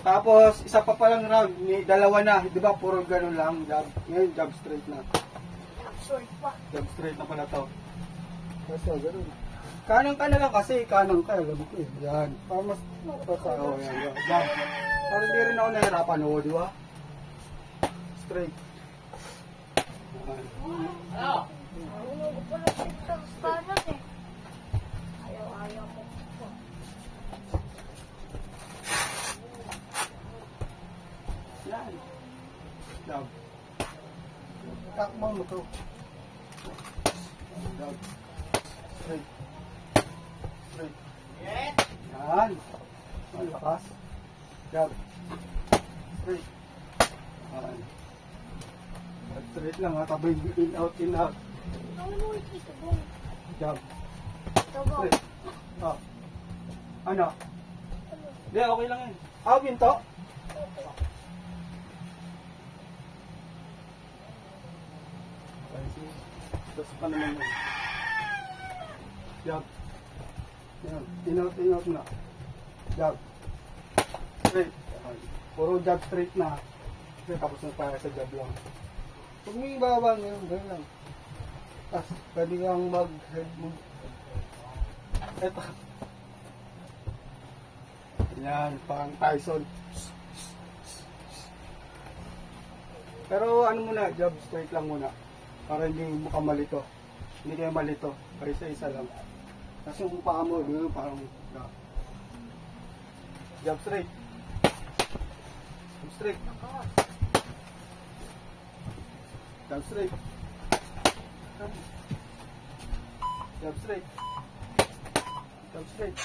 Tapos, isa pa palang round, may dalawa na. Di ba, puro ganun lang. Jab. Ngayon, jab straight na. Short pa. Jab straight na pala to. Kasi, ganun. Kanang ka na lang kasi, kanang ka. Alam ko eh. Yan. Para mas, oh, yan. Jab. Para hindi rin ako nahirapan, oh, di ba? Straight. Ayaw ko pala siya sa kanan eh. Ayaw ko. Yan. Jab. Takbo mo to. Jab. Straight. Straight. Yan. Ang lakas. Jab. Straight. Yan. Straight lang ha. Tabay in out, in out. Jab. Straight. Ah. Ano? Hindi, okay lang yan. Ah, ginto? Tapos pa naman yun. Jab. Yan. In out na. Jab. Straight. Puro jab straight na. Tapos na tayo sa jab lang. Huwag mo ibaba ngayon. Ganyan lang. Tapos pwede kang mag-head move. Eto. Yan. Parang Tyson. Pero ano muna, jab straight lang muna. Para hindi mo ka malito. Hindi kayo malito. Para isa-isa lang. Kasi yung paa mo, parang jab straight. Jab straight. Jab straight. Jab straight. Jab straight.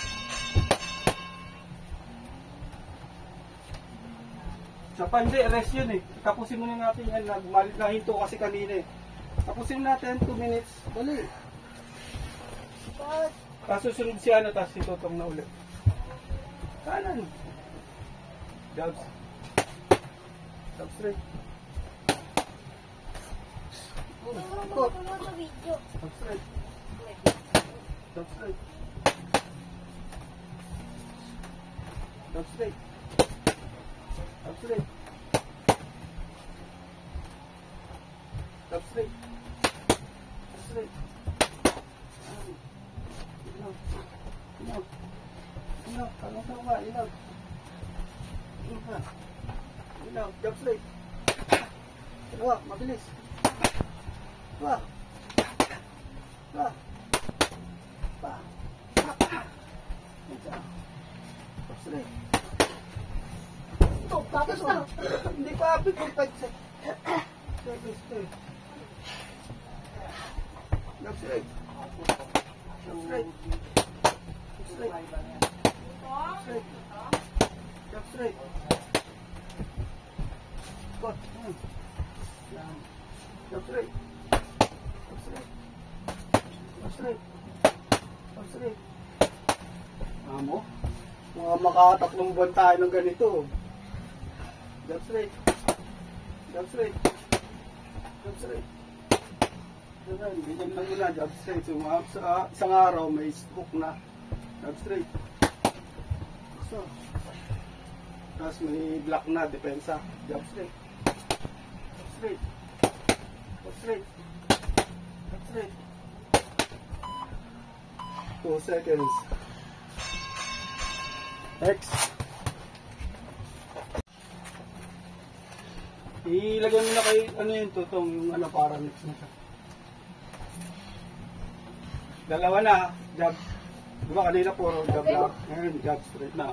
Sa pandi, rest yun eh. Tapusin muna natin yan. Nagmalit na hinto kasi kanina eh. Tapusin natin 2 minutes. Dali. Tapos susunod si ano, tapos si Totong na ulit. Kanan. Jabs. Jab straight. Ikot. Jab straight. Jab straight. Jab straight. Jab straight. Jab straight. Straight. Ilaw. Ilaw. Ilaw. Tanong ka ba? Ilaw. Ilaw ka. Ilaw. Jab straight. Dalawa. Mabilis. Dua. Dua. Pa. Jab straight. Ito. Tapos na. Hindi pa apit yung 5 set. Straight. Jab straight. Jab straight. Straight. Straight. Jab straight. Got. Jab straight. Jab straight. Jab straight. Jab straight. Amo? Mga makatatlong buwan tayo ng ganito. Jab straight. Jab straight. Jab straight. Bigyan lang muna, jab straight. So, sa isang araw, may hook na. Jab straight. So, tapos may block na, depensa. Jab straight. Jab straight. Jab straight. Jab straight. 2 seconds. Next. Ilagay mo na kay, ano yun, Totong, yung ano, para next na siya. Dalawa na, jab. Diba kanina puro jab lang. Ngayon, jab straight na.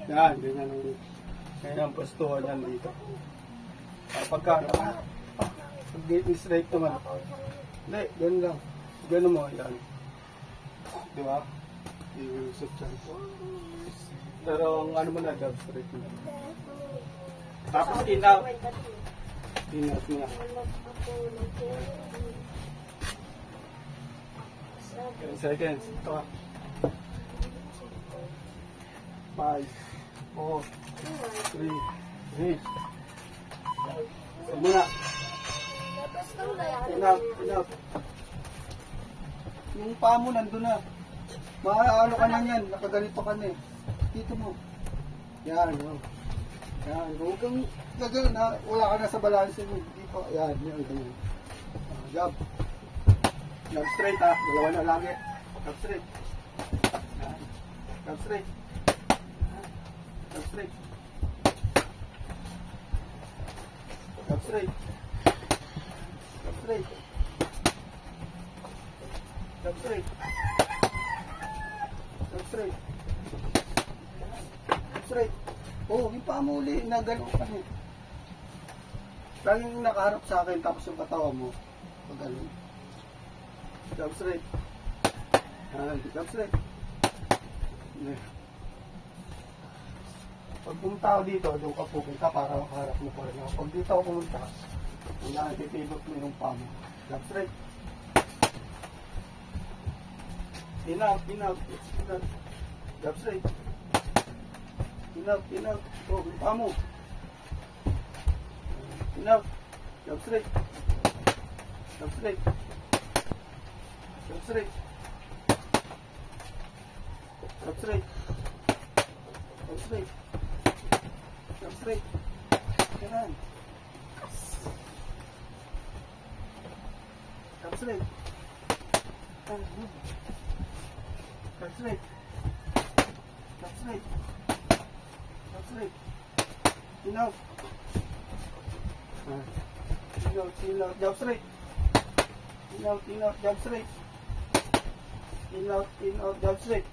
Yan, ganyan ang ganyan ang postuhan yan dito. Pagka, pag straight naman. Hindi, ganun lang. Ganun mo, yan. Diba? I-usap dyan. Pero ang ano mo na, jab straight mo. Tapos in-out. In-out mo na. 10 seconds. Ito ka. 5, 4, 3, 8. Ito muna. In-out. In-out. Yung paa mo nandun na. Maano ka na yan, nakaganito ka na eh. Dito mo. Yan, oh. Yan, huwag kang gagawin na, wala ka na sa balanse mo. Dito, yan, yan, ganyan. Jab. Jab straight ha, dalawa na lagi. Jab straight. Yan. Jab straight. Jab straight. Jab straight. Jab straight. Jab straight. Jab straight. Jab straight. Oh, yung paa mo uli, nagano ka niya. Laging nakaharap sa akin, tapos yung katawa mo, pag gano'n. Jab straight. Jab straight. Pag pumunta ako dito, doon ka pupunta para makaharap mo pa rin ako. Pag dito ako pumunta, kailangan titibot mo yung paa mo. Jab straight. In out. Jab straight. In out. Oh, yung paa mo. In out. Jab straight. Jab straight. Jab straight. Jab straight. Jab straight. Jab straight. Ganun. Jab straight. Jab straight. Jab straight. Jab straight. In out. In out. Jab straight. In out. Jab straight. In out. Jab straight.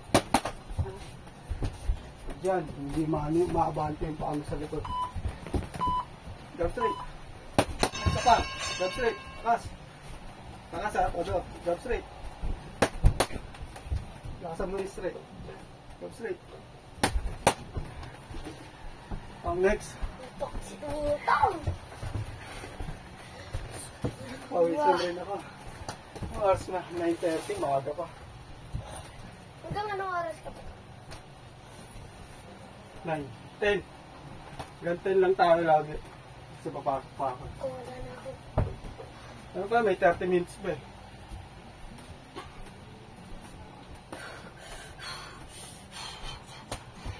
Diyan, hindi maabante yung paa mo sa likod. Jab straight. Isa pa. Jab straight. Takas. Takas ha. Todo. Jab straight. Lakasan mo yung straight. Jab straight. Ang next. Pawisan rin ako. Ang oras na, 9:30, maaga pa. Hanggang anong oras ka pa? 9, 10. Gantin lang tayo lagi. Kasi papasok pa ako. Wala na ako. Ano pa, may 30 minutes pa eh.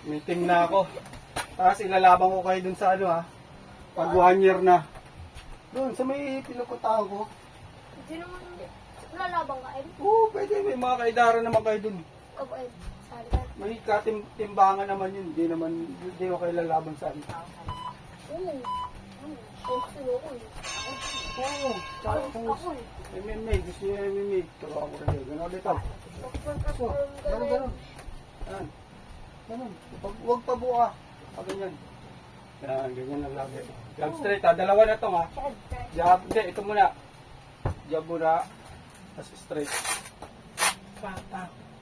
Meeting na ako. Tapos ilalaban ko kayo dun sa ano ha. Pag 1 year na. Doon sa may pinupuntahan ko. Hindi naman, lalabang ka, Ed? Oo, pwede. May mga kaidara naman kayo dun. Opo, Ed. Sali ka. May katimbangan naman yun. Hindi ko kayo lalaban sa ano. Oo. Gusto ko eh. Oo. Ako eh. MMA. Gusto nyo MMA. Turo ako rin. Gano'n dito. So, gano'n. Yan. Ganun. Huwag pa buka. Pag ganyan. Yan, ganyan lang lagi. Jab straight ha. Dalawa na to ha. Jab. Hindi, ito muna. Jab muna. Tapos straight.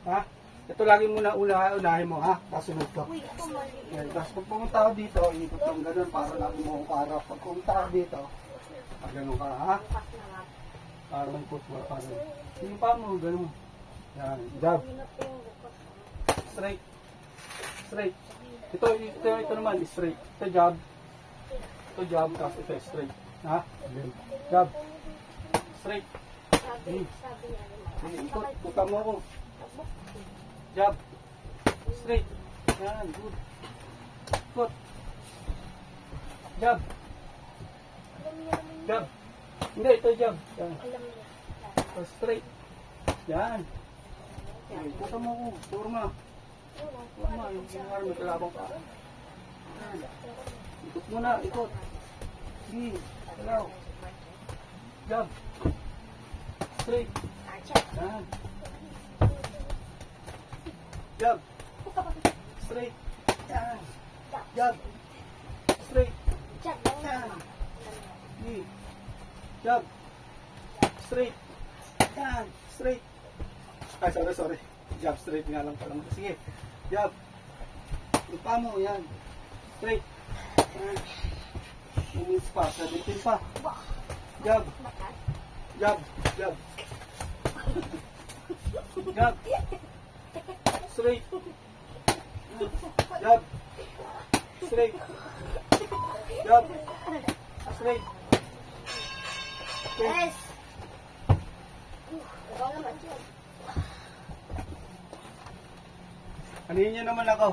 Ha? Ito lagi muna unahin mo ha. Tapos sunod ka. Uy, ito mali. Yan. Tapos pag pumunta ako dito, iikot lang ganun para lagi mo akong para. Pag pumunta ako dito, pag ganun ka ha. Bukas na nga. Para may football. Yung pa mo, ganun. Yan. Jab. Minot ko yung bukas. Straight. Straight. Ito naman, straight. Ito jab. Ito jab, tapos ito straight. Ha? Jab. Straight. Sabi niya naman. Ikot. Ikuta mo ako. Jab. Straight. Yan, good. Ikot. Jab. Alam niya naman yun. Jab. Hindi, ito jab. Yan. Alam niya. Ito straight. Yan. Ikuta mo ako. Turma. Turma, yung singar, may kalabang ka. Yan. Ikot muna, ikot. Sige. Alaw. Jab. Straight. Yan. Jab. Straight. Yan. Jab. Straight. Yan. Sige. Jab. Straight. Yan. Straight. Ay, sorry. Jab straight nga lang pala. Sige. Jab. Ipa mo, yan. Straight. Yan. Umis pa. 17 pa. Jab. Jab. Jab. Jab. Straight. Jab. Straight. Jab. Straight. Yes! Ikaw naman siya. Ano nyo naman ako?